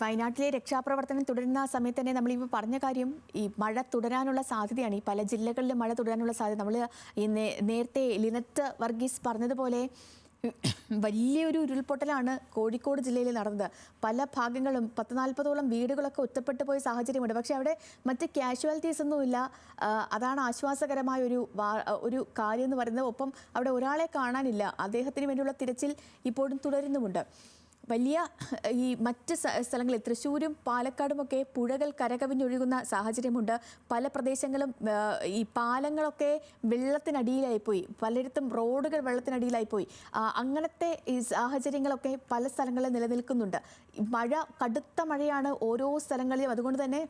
വയനാട്ടിലെ രക്ഷാപ്രവർത്തനം തുടരുന്ന സമയത്ത് തന്നെ നമ്മളിപ്പോൾ പറഞ്ഞ കാര്യം ഈ മഴ തുടരാനുള്ള സാധ്യതയാണ്. ഈ പല ജില്ലകളിലും മഴ തുടരാനുള്ള സാധ്യത നമ്മൾ ഈ നേരത്തെ ലിനറ്റ് വർഗീസ് പറഞ്ഞതുപോലെ വലിയൊരു ഉരുൾപൊട്ടലാണ് കോഴിക്കോട് ജില്ലയിൽ നടന്നത്. പല ഭാഗങ്ങളും 10-40ഓളം വീടുകളൊക്കെ ഒറ്റപ്പെട്ടു പോയ സാഹചര്യമുണ്ട്. പക്ഷേ അവിടെ മറ്റ് കാഷ്വാലിറ്റീസ് ഒന്നുമില്ല. അതാണ് ആശ്വാസകരമായ ഒരു കാര്യം എന്ന് പറയുന്നത്. ഒപ്പം അവിടെ ഒരാളെ കാണാനില്ല. അദ്ദേഹത്തിന് വേണ്ടിയുള്ള തിരച്ചിൽ ഇപ്പോഴും തുടരുന്നുമുണ്ട്. വലിയ ഈ മറ്റ് സ്ഥലങ്ങളിൽ തൃശ്ശൂരും പാലക്കാടുമൊക്കെ പുഴകൾ കരകവിഞ്ഞൊഴുകുന്ന സാഹചര്യമുണ്ട്. പല പ്രദേശങ്ങളും ഈ പാലങ്ങളൊക്കെ വെള്ളത്തിനടിയിലായിപ്പോയി, പലയിടത്തും റോഡുകൾ വെള്ളത്തിനടിയിലായിപ്പോയി. അങ്ങനത്തെ ഈ സാഹചര്യങ്ങളൊക്കെ പല സ്ഥലങ്ങളിലും നിലനിൽക്കുന്നുണ്ട്. മഴ, കടുത്ത മഴയാണ് ഓരോ സ്ഥലങ്ങളിലും. അതുകൊണ്ട് തന്നെ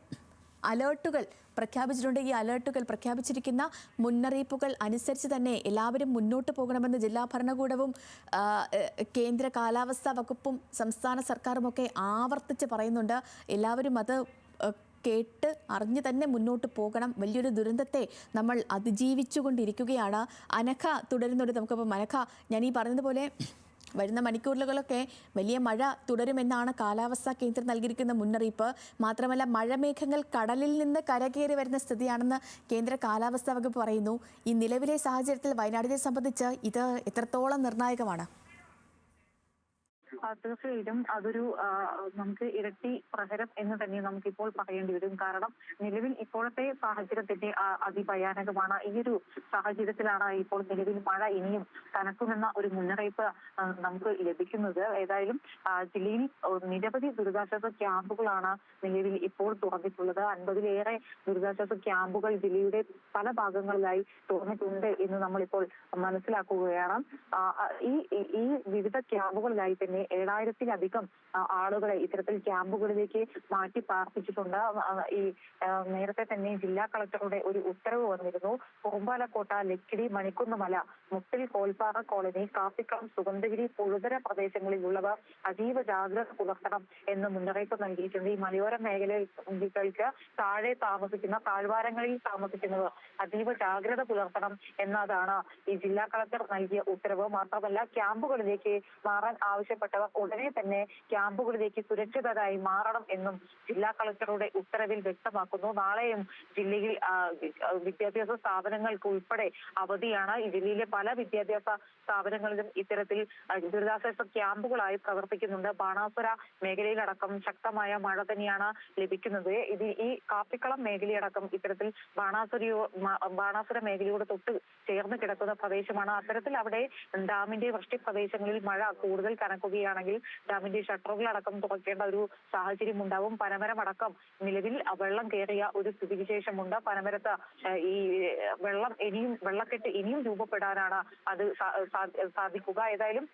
അലേർട്ടുകൾ പ്രഖ്യാപിച്ചിട്ടുണ്ട്. ഈ അലേർട്ടുകൾ പ്രഖ്യാപിച്ചിരിക്കുന്ന മുന്നറിയിപ്പുകൾ അനുസരിച്ച് തന്നെ എല്ലാവരും മുന്നോട്ട് പോകണമെന്ന് ജില്ലാ ഭരണകൂടവും കേന്ദ്ര കാലാവസ്ഥാ വകുപ്പും സംസ്ഥാന സർക്കാരുമൊക്കെ ആവർത്തിച്ച് പറയുന്നുണ്ട്. എല്ലാവരും അത് കേട്ട് അറിഞ്ഞു തന്നെ മുന്നോട്ട് പോകണം. വലിയൊരു ദുരന്തത്തെ നമ്മൾ അതിജീവിച്ചുകൊണ്ടിരിക്കുകയാണ്. അനഘ തുടരുന്നുണ്ട്. നമുക്കപ്പോൾ അനഘ, ഞാൻ ഈ പറഞ്ഞതുപോലെ വരുന്ന മണിക്കൂറുകളൊക്കെ വലിയ മഴ തുടരുമെന്നാണ് കാലാവസ്ഥാ കേന്ദ്രം നൽകിയിരിക്കുന്ന മുന്നറിയിപ്പ്. മാത്രമല്ല മഴമേഘങ്ങൾ കടലിൽ നിന്ന് കരകയറി വരുന്ന സ്ഥിതിയാണെന്ന് കേന്ദ്ര കാലാവസ്ഥാ വകുപ്പ് പറയുന്നു. ഈ നിലവിലെ സാഹചര്യത്തിൽ വയനാടിനെ സംബന്ധിച്ച് ഇത് എത്രത്തോളം നിർണായകമാണ്? തീർച്ചയായിട്ടും അതൊരു നമുക്ക് ഇരട്ടി പ്രഹരം എന്ന് തന്നെ നമുക്കിപ്പോൾ പറയേണ്ടി വരും. കാരണം നിലവിൽ ഇപ്പോഴത്തെ സാഹചര്യത്തിന്റെ അതിഭയാനകമാണ്. ഈ ഒരു സാഹചര്യത്തിലാണ് ഇപ്പോൾ നിലവിൽ മഴ ഇനിയും കനക്കുമെന്ന ഒരു മുന്നറിയിപ്പ് നമുക്ക് ലഭിക്കുന്നത്. ഏതായാലും ജില്ലയിൽ നിരവധി ദുരിതാശ്വാസ ക്യാമ്പുകളാണ് നിലവിൽ ഇപ്പോൾ തുറന്നിട്ടുള്ളത്. 50-ലേറെ ദുരിതാശ്വാസ ക്യാമ്പുകൾ ജില്ലയുടെ പല ഭാഗങ്ങളിലായി തുറന്നിട്ടുണ്ട് എന്ന് നമ്മളിപ്പോൾ മനസ്സിലാക്കുകയാണ്. ഈ വിവിധ ക്യാമ്പുകളിലായി തന്നെ 7000-ലധികം ആളുകളെ ഇത്തരത്തിൽ ക്യാമ്പുകളിലേക്ക് മാറ്റി പാർപ്പിച്ചിട്ടുണ്ട്. ഈ നേരത്തെ തന്നെ ജില്ലാ കളക്ടറുടെ ഒരു ഉത്തരവ് വന്നിരുന്നു. കുറുമ്പാലക്കോട്ട, ലക്കിടി, മണിക്കുന്നമല, മുട്ടിൽ, കോൽപ്പാറ കോളനി, കാപ്പിക്കളം, സുഗന്ധഗിരി, പുഴുതര പ്രദേശങ്ങളിലുള്ളവർ അതീവ ജാഗ്രത പുലർത്തണം എന്ന് മുന്നറിയിപ്പ് നൽകിയിട്ടുണ്ട്. ഈ മലയോര മേഖലകൾക്ക് താഴെ താമസിക്കുന്ന, താഴ്വാരങ്ങളിൽ താമസിക്കുന്നവർ അതീവ ജാഗ്രത പുലർത്തണം എന്നതാണ് ഈ ജില്ലാ കളക്ടർ നൽകിയ ഉത്തരവ്. മാത്രമല്ല ക്യാമ്പുകളിലേക്ക് മാറാൻ ആവശ്യപ്പെട്ടവർ ഉടനെ തന്നെ ക്യാമ്പുകളിലേക്ക് സുരക്ഷിതരായി മാറണം എന്നും ജില്ലാ കളക്ടറുടെ ഉത്തരവിൽ വ്യക്തമാക്കുന്നു. നാളെയും ജില്ലയിൽ വിദ്യാഭ്യാസ സ്ഥാപനങ്ങൾക്ക് ഉൾപ്പെടെ അവധിയാണ്. ഈ ജില്ലയിലെ പല വിദ്യാഭ്യാസ സ്ഥാപനങ്ങളിലും ഇത്തരത്തിൽ ദുരിതാശ്വാസ ക്യാമ്പുകളായി പ്രവർത്തിക്കുന്നുണ്ട്. ബാണാസുര മേഖലയിലടക്കം ശക്തമായ മഴ തന്നെയാണ് ലഭിക്കുന്നത്. ഈ കാപ്പിക്കളം മേഖലയടക്കം ഇത്തരത്തിൽ ബാണാസുര മേഖലയോട് തൊട്ട് ചേർന്ന് കിടക്കുന്ന പ്രദേശമാണ്. അത്തരത്തിൽ അവിടെ ഡാമിന്റെ വൃഷ്ടി പ്രദേശങ്ങളിൽ മഴ കൂടുതൽ കനക്കുകയാണെങ്കിൽ ഡാമിന്റെ ഷട്ടറുകളടക്കം തുറക്കേണ്ട ഒരു സാഹചര്യം ഉണ്ടാവും. പനമരം അടക്കം നിലവിൽ വെള്ളം കയറിയ ഒരു സ്ഥിതിവിശേഷമുണ്ട്. പനമരത്ത് ഈ വെള്ളക്കെട്ട് ഇനിയും രൂപപ്പെടാനാണ് അത് സാധിക്കുക. ഏതായാലും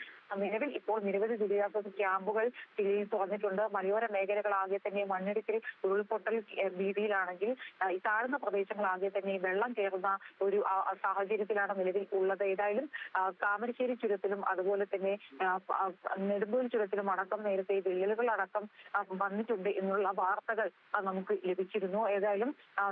നിലവിൽ ഇപ്പോൾ നിരവധി ദുരിതാശ്വാസ ക്യാമ്പുകൾ ജില്ലയിൽ തുറന്നിട്ടുണ്ട്. മലയോര മേഖലകളാകെ തന്നെ മണ്ണിടിച്ചിൽ, ഉരുൾപൊട്ടൽ ഭീതിയിലാണെങ്കിൽ ഈ താഴ്ന്ന പ്രദേശങ്ങളാകെ തന്നെ വെള്ളം കയറുന്ന ഒരു സാഹചര്യത്തിലാണ് നിലവിൽ ഉള്ളത്. ഏതായാലും താമരശ്ശേരി ചുരത്തിലും അതുപോലെ തന്നെ നെടുമ്പൂർ ചുരത്തിലും അടക്കം നേരത്തെ വിള്ളലുകൾ അടക്കം വന്നിട്ടുണ്ട് എന്നുള്ള വാർത്തകൾ നമുക്ക് ലഭിച്ചിരുന്നു. ഏതായാലും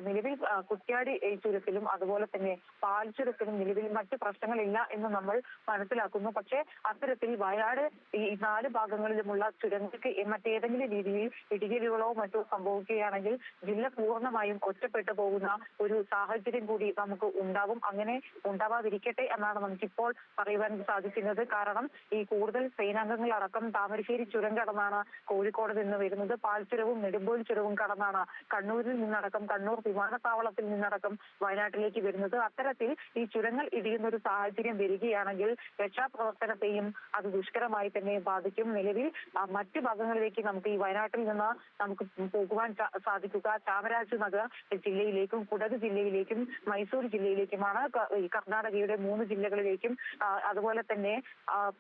നിലവിൽ കുറ്റ്യാടി ചുരത്തിലും അതുപോലെ തന്നെ പാൽ ചുരത്തിലും നിലവിൽ മറ്റ് പ്രശ്നങ്ങളില്ല എന്ന് നമ്മൾ മനസ്സിലാക്കുന്നു. പക്ഷേ അത്തരത്തിൽ വയനാട് ഈ 4 ഭാഗങ്ങളിലുമുള്ള ചുരങ്ങൾക്ക് മറ്റേതെങ്കിലും രീതിയിൽ ഇടികലുകളോ മറ്റോ സംഭവിക്കുകയാണെങ്കിൽ ജില്ല പൂർണ്ണമായും ഒറ്റപ്പെട്ടു പോകുന്ന ഒരു സാഹചര്യം കൂടി നമുക്ക് ഉണ്ടാവും. അങ്ങനെ ഉണ്ടാവാതിരിക്കട്ടെ എന്നാണ് നമുക്കിപ്പോൾ പറയുവാൻ സാധിക്കുന്നത്. കാരണം ഈ കൂടുതൽ സേനാംഗങ്ങൾ അടക്കം താമരശ്ശേരി ചുരം കടന്നാണ് കോഴിക്കോട് നിന്ന് വരുന്നത്. പാൽച്ചുരവും നെടുമ്പോൽ ചുരവും കടന്നാണ് കണ്ണൂരിൽ നിന്നടക്കം, കണ്ണൂർ വിമാനത്താവളത്തിൽ നിന്നടക്കം വയനാട്ടിലേക്ക് വരുന്നത്. അത്തരത്തിൽ ഈ ചുരങ്ങൾ ഇടിയുന്ന ഒരു സാഹചര്യം വരികയാണെങ്കിൽ രക്ഷാപ്രവർത്തനത്തെയും അത് ദുഷ്കരമായി തന്നെ ബാധിക്കും. നിലവിൽ മറ്റു ഭാഗങ്ങളിലേക്ക് നമുക്ക് ഈ വയനാട്ടിൽ നിന്ന് നമുക്ക് പോകുവാൻ സാധിക്കുക ചാമരാജനഗർ ജില്ലയിലേക്കും കുടക് ജില്ലയിലേക്കും മൈസൂർ ജില്ലയിലേക്കുമാണ്. ഈ കർണാടകയുടെ 3 ജില്ലകളിലേക്കും അതുപോലെ തന്നെ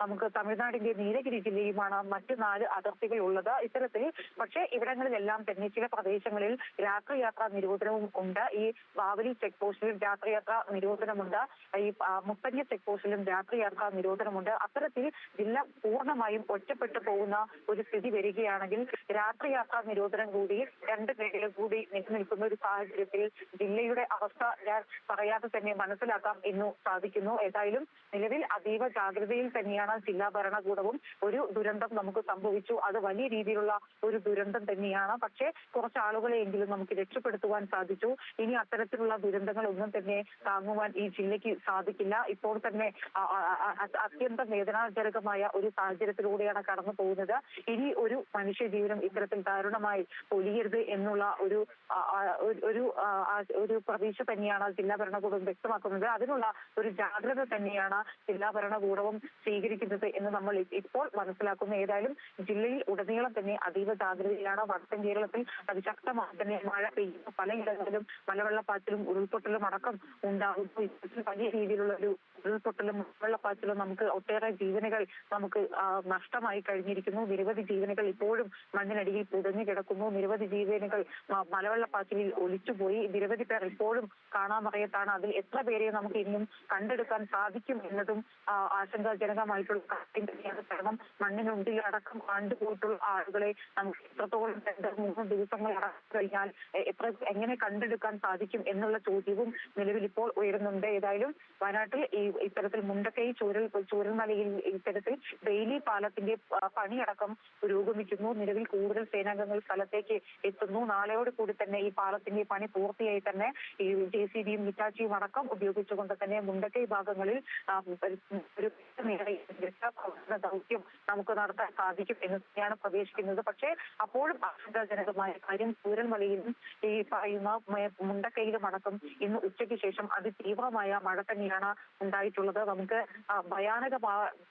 നമുക്ക് തമിഴ്നാടിന്റെ നീലഗിരി ജില്ലയുമാണ് മറ്റ് 4 അതിർത്തികൾ ഉള്ളത്. ഇത്തരത്തിൽ പക്ഷേ ഇവിടങ്ങളിലെല്ലാം തന്നെ ചില പ്രദേശങ്ങളിൽ രാത്രിയാത്രാ നിരോധനവും ഉണ്ട്. ഈ ബാവലി ചെക്ക് പോസ്റ്റിലും രാത്രിയാത്രാ നിരോധനമുണ്ട്. ഈ മുത്തങ്ങ ചെക്ക് പോസ്റ്റിലും രാത്രിയാത്രാ നിരോധനമുണ്ട്. അത്തരത്തിൽ ജില്ല പൂർണ്ണമായും ഒറ്റപ്പെട്ടു പോകുന്ന ഒരു സ്ഥിതി വരികയാണെങ്കിൽ രാത്രിയാത്രാ നിരോധനം കൂടി 2 മേഖല കൂടി നിലനിൽക്കുന്ന ഒരു സാഹചര്യത്തിൽ ജില്ലയുടെ അവസ്ഥ ഞാൻ പറയാതെ തന്നെ മനസ്സിലാക്കാം എന്നു സാധിക്കുന്നു. ഏതായാലും നിലവിൽ അതീവ ജാഗ്രതയിൽ തന്നെയാണ് ജില്ലാ ഭരണകൂടവും. ഒരു ദുരന്തം നമുക്ക് സംഭവിച്ചു, അത് വലിയ രീതിയിലുള്ള ഒരു ദുരന്തം തന്നെയാണ്. പക്ഷേ കുറച്ച് ആളുകളെയെങ്കിലും നമുക്ക് രക്ഷപ്പെടുത്തുവാൻ സാധിച്ചു. ഇനി അത്തരത്തിലുള്ള ദുരന്തങ്ങൾ ഒന്നും തന്നെ താങ്ങുവാൻ ഈ ജില്ലയ്ക്ക് സാധിക്കില്ല. ഇപ്പോൾ തന്നെ അത്യന്തം വേദനാജനകമായ ഒരു സാഹചര്യത്തിലൂടെയാണ് കടന്നു പോകുന്നത്. ഇനി ഒരു മനുഷ്യജീവനം ഇത്തരത്തിൽ ദാരുണമായി പൊലിയരുത് എന്നുള്ള ഒരു പ്രതീക്ഷ തന്നെയാണ് ജില്ലാ ഭരണകൂടം വ്യക്തമാക്കുന്നത്. അതിനുള്ള ഒരു ജാഗ്രത തന്നെയാണ് ജില്ലാ ഭരണകൂടവും സ്വീകരിക്കുന്നത് എന്ന് നമ്മൾ ഇപ്പോൾ മനസ്സിലാക്കുന്നു. ഏതായാലും ജില്ലയിൽ ഉടനീളം തന്നെ അതീവ ജാഗ്രതയിലാണ്. വടക്കൻ കേരളത്തിൽ അതിശക്തമായി തന്നെ മഴ പെയ്യുന്നു. പലയിടങ്ങളിലും മലവെള്ളപ്പാച്ചിലും ഉരുൾപൊട്ടലും അടക്കം ഉണ്ടാകുന്നു. ഇത്തരത്തിൽ വലിയ രീതിയിലുള്ള ഒരു ഉരുൾപൊട്ടലും മലവെള്ളപ്പാച്ചിലും നമുക്ക് ഒട്ടേറെ ജീവനുകൾ നമുക്ക് നഷ്ടമായി കഴിഞ്ഞിരിക്കുന്നു. നിരവധി ജീവനുകൾ ഇപ്പോഴും മണ്ണിനടിയിൽ പുതഞ്ഞു കിടക്കുന്നു. നിരവധി ജീവനുകൾ മലവെള്ളപ്പാച്ചിലിൽ ഒലിച്ചുപോയി. നിരവധി പേർ ഇപ്പോഴും കാണാമറയത്താണ്. അതിൽ എത്ര പേരെ നമുക്ക് ഇനിയും കണ്ടെടുക്കാൻ സാധിക്കും എന്നതും ആശങ്കാജനകമായിട്ടുള്ള കാര്യം തന്നെയാണ്. കാരണം മണ്ണിനുള്ളിൽ അടക്കം ആണ്ടുപോയിട്ടുള്ള ആളുകളെ നമുക്ക് എത്രത്തോളം 2-3 ദിവസങ്ങൾ അടക്കം കഴിഞ്ഞാൽ എങ്ങനെ കണ്ടെടുക്കാൻ സാധിക്കും എന്നുള്ള ചോദ്യവും നിലവിൽ ഇപ്പോൾ ഉയരുന്നുണ്ട്. ഏതായാലും വയനാട്ടിൽ ഇത്തരത്തിൽ മുണ്ടക്കൈ ചൂരൽമലയിൽ ഇത്തരത്തിൽ ബെയിലി പാലത്തിന്റെ പണിയടക്കം പുരോഗമിക്കുന്നു. നിലവിൽ കൂടുതൽ സേനാംഗങ്ങൾ സ്ഥലത്തേക്ക് എത്തുന്നു. നാളെയോട് കൂടി തന്നെ ഈ പാലത്തിന്റെ പണി പൂർത്തിയായി തന്നെ ഈ JCBയും ഹിറ്റാച്ചിയും അടക്കം ഉപയോഗിച്ചുകൊണ്ട് തന്നെ മുണ്ടക്കൈ ഭാഗങ്ങളിൽ ഒരു ദൗത്യം നമുക്ക് നടത്താൻ സാധിക്കും എന്ന് തന്നെയാണ് പ്രതീക്ഷിക്കുന്നത്. പക്ഷേ അപ്പോഴും ആശങ്കാജനകമായ കാര്യം ചൂരൽമലയിലും ഈ പറയുന്ന മുണ്ടക്കൈയിലും അടക്കം ഇന്ന് ഉച്ചയ്ക്ക് ശേഷം അതിതീവ്രമായ മഴ തന്നെയാണ് ഉണ്ടായിട്ടുള്ളത്. നമുക്ക്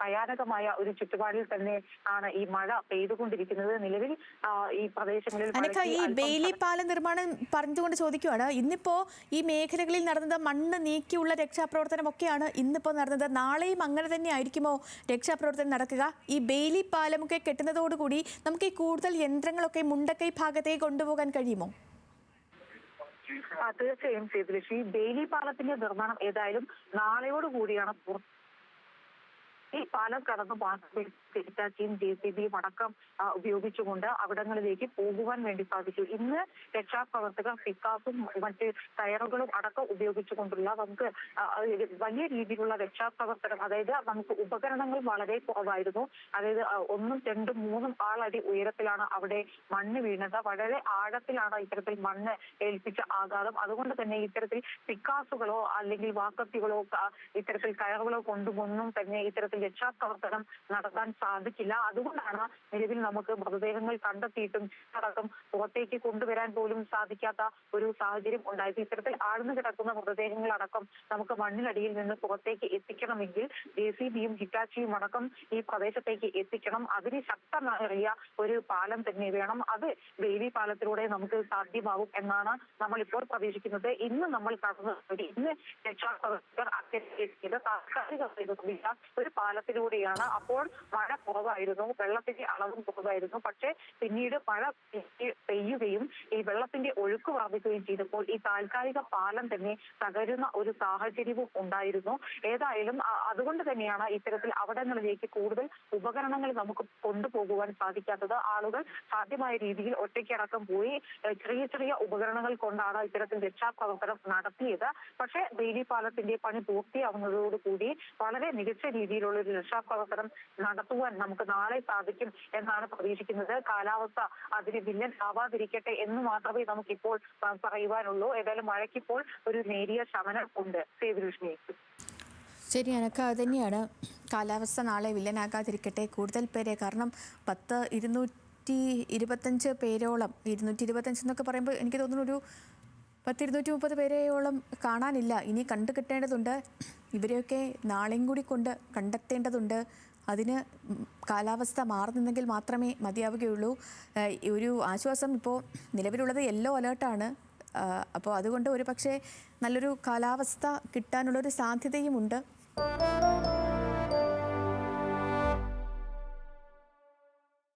ഭയാനകമായ ഒരു ചുറ്റുപാടിൽ തന്നെ ആണ് ഈ മഴ പെയ്തുകൊണ്ടിരിക്കുന്നത്. നിലവിൽ ഈ പ്രദേശങ്ങളിൽ ഈ ബെയിലി പാലം നിർമ്മാണം പറഞ്ഞുകൊണ്ട് ചോദിക്കുകയാണ്, ഇന്നിപ്പോ ഈ മേഖലകളിൽ നടന്നത് മണ്ണ് നീക്കിയുള്ള രക്ഷാപ്രവർത്തനം ഒക്കെയാണ് ഇന്നിപ്പോ നടന്നത്. നാളെയും അങ്ങനെ തന്നെ ആയിരിക്കുമോ രക്ഷാപ്രവർത്തനം നടക്കുക? ഈ ബെയിലി പാലമൊക്കെ കെട്ടുന്നതോടുകൂടി നമുക്ക് ഈ കൂടുതൽ യന്ത്രങ്ങളൊക്കെ മുണ്ടക്കൈ ഭാഗത്തേക്ക് കൊണ്ടുപോകാൻ കഴിയുമോ? തീർച്ചയായും ശ്രീ ബെയിലി പാലത്തിന്റെ നിർമ്മാണം ഏതായാലും നാളെയോടുകൂടിയാണ് ഈ പാലം കടന്ന് ഹിറ്റാച്ചിയും JCBയും അടക്കം ഉപയോഗിച്ചുകൊണ്ട് അവിടങ്ങളിലേക്ക് പോകുവാൻ വേണ്ടി സാധിച്ചു. ഇന്ന് രക്ഷാപ്രവർത്തകർ പിക്കാസും മറ്റ് ടയറുകളും അടക്കം ഉപയോഗിച്ചുകൊണ്ടുള്ള നമുക്ക് വലിയ രീതിയിലുള്ള രക്ഷാപ്രവർത്തനം, അതായത് നമുക്ക് ഉപകരണങ്ങൾ വളരെ കുറവായിരുന്നു. അതായത് 1, 2, 3 ആളടി ഉയരത്തിലാണ് അവിടെ മണ്ണ് വീണത്. വളരെ ആഴത്തിലാണ് ഇത്തരത്തിൽ മണ്ണ് ഏൽപ്പിച്ച ആഘാതം. അതുകൊണ്ട് തന്നെ ഇത്തരത്തിൽ പിക്കാസുകളോ അല്ലെങ്കിൽ വാക്കത്തികളോ ഇത്തരത്തിൽ കയറുകളോ കൊണ്ടുമൊന്നും തന്നെ ഇത്തരത്തിൽ രക്ഷാപ്രവർത്തനം നടത്താൻ സാധിക്കില്ല. അതുകൊണ്ടാണ് നിലവിൽ നമുക്ക് മൃതദേഹങ്ങൾ കണ്ടെത്തിയിട്ടും അടക്കം പുറത്തേക്ക് കൊണ്ടുവരാൻ പോലും സാധിക്കാത്ത ഒരു സാഹചര്യം ഉണ്ടായത്. ഇത്തരത്തിൽ ആഴ്ന്നു കിടക്കുന്ന മൃതദേഹങ്ങൾ അടക്കം നമുക്ക് മണ്ണിനടിയിൽ നിന്ന് പുറത്തേക്ക് എത്തിക്കണമെങ്കിൽ JCBയും ഹിറ്റാച്ചിയും അടക്കം ഈ പ്രദേശത്തേക്ക് എത്തിക്കണം. അതിന് ശക്തമായ ഒരു പാലം തന്നെ വേണം. അത് ബെയിലി പാലത്തിലൂടെ നമുക്ക് സാധ്യമാവും എന്നാണ് നമ്മളിപ്പോൾ പ്രതീക്ഷിക്കുന്നത്. ഇന്ന് നമ്മൾ ഇന്ന് രക്ഷാപ്രവർത്തകർ അത്യാവശ്യം താൽക്കാലിക ഒരു പാലത്തിലൂടെയാണ്. അപ്പോൾ മഴ കുറവായിരുന്നു, വെള്ളത്തിന്റെ അളവും കുറവായിരുന്നു. പക്ഷേ പിന്നീട് മഴ പെയ്യുകയും ഈ വെള്ളത്തിന്റെ ഒഴുക്ക് വർദ്ധിക്കുകയും ചെയ്തപ്പോൾ ഈ താൽക്കാലിക പാലം തന്നെ തകരുന്ന ഒരു സാഹചര്യവും ഉണ്ടായിരുന്നു. ഏതായാലും അതുകൊണ്ട് തന്നെയാണ് ഇത്തരത്തിൽ അവിടങ്ങളിലേക്ക് കൂടുതൽ ഉപകരണങ്ങൾ നമുക്ക് കൊണ്ടുപോകുവാൻ സാധിക്കാത്തത്. ആളുകൾ സാധ്യമായ രീതിയിൽ ഒറ്റയ്ക്കടക്കം പോയി ചെറിയ ചെറിയ ഉപകരണങ്ങൾ കൊണ്ടാണ് ഇത്തരത്തിൽ രക്ഷാപ്രവർത്തനം നടത്തിയത്. പക്ഷേ ബെയിലി പാലത്തിന്റെ പണി പൂർത്തിയാവുന്നതോടുകൂടി വളരെ മികച്ച രീതിയിലുള്ള ഒരു രക്ഷാപ്രവർത്തനം നടത്തുവാൻ നമുക്ക് നാളെ സാധിക്കും എന്നാണ് പ്രതീക്ഷിക്കുന്നത്. കാലാവസ്ഥ അതിന് വില്ലൻ ആവാതിരിക്കട്ടെ എന്ന് മാത്രമേ നമുക്കിപ്പോൾ പറയുവാനുള്ളൂ. ഏതായാലും മഴയ്ക്കിപ്പോൾ ഒരു നേരിയ ശമനം ഉണ്ട്. സേവലക്ഷ്മി. ശരി അനക്ക, അത് തന്നെയാണ്. കാലാവസ്ഥ നാളെ വില്ലനാകാതിരിക്കട്ടെ. കൂടുതൽ പേരെ, കാരണം 225 പേരോളം, 225 എന്നൊക്കെ പറയുമ്പോൾ എനിക്ക് തോന്നുന്നു ഒരു 230 പേരെയോളം കാണാനില്ല. ഇനി കണ്ടു കിട്ടേണ്ടതുണ്ട്. ഇവരെയൊക്കെ നാളെയും കൂടി കൊണ്ട് കണ്ടെത്തേണ്ടതുണ്ട്. അതിന് കാലാവസ്ഥ മാറുന്നെങ്കിൽ മാത്രമേ മതിയാവുകയുള്ളൂ. ഒരു ആശ്വാസം, ഇപ്പോൾ നിലവിലുള്ളത് യെല്ലോ അലേർട്ടാണ്. അപ്പോൾ അതുകൊണ്ട് ഒരു പക്ഷേ നല്ലൊരു കാലാവസ്ഥ കിട്ടാനുള്ളൊരു സാധ്യതയുമുണ്ട്.